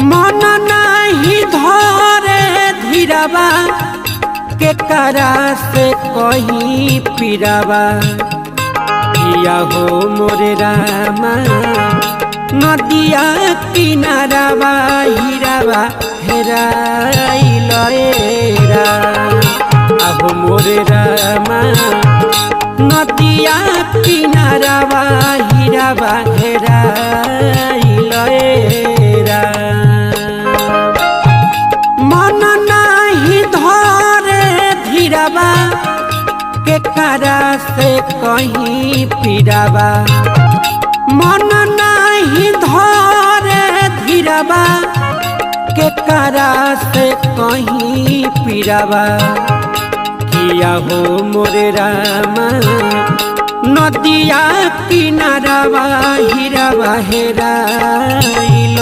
मन नहीं धरे धीराबा के करा से कहीं पीराबा किया हो मोरे रामा नदिया किनाराबा हीराबा हेराइल आहो मोरे रामा नदिया किनाराबा हीराबा हेराइल मन नहीं धरे धीराबा के करा से कहीं पीराबा मन नहीं धरे धीराबा के करा से कहीं पीराबा किया हो मोरे रामा नदिया किनाराबा हीराबा हेराइल।